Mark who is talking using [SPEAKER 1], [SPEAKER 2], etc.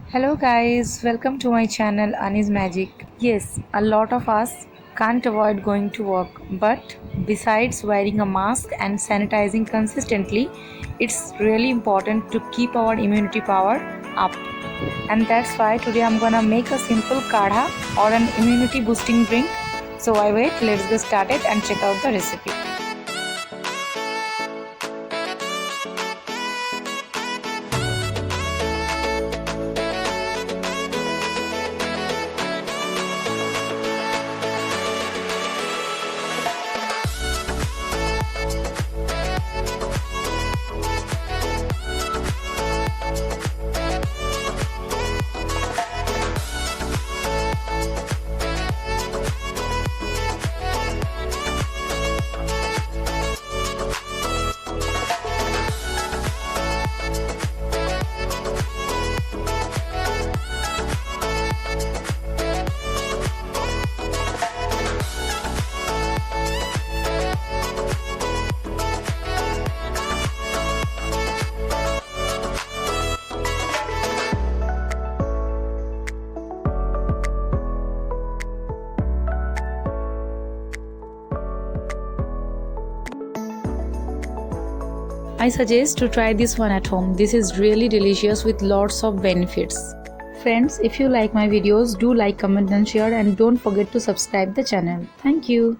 [SPEAKER 1] Hello guys, welcome to my channel Ani's Magic. Yes, a lot of us can't avoid going to work, but besides wearing a mask and sanitizing consistently, it's really important to keep our immunity power up. And that's why today I'm gonna make a simple kadha or an immunity boosting drink. So I wait, let's get started and check out the recipe. I suggest to try this one at home. This is really delicious with lots of benefits. Friends, if you like my videos, do like, comment and share, and don't forget to subscribe the channel. Thank you.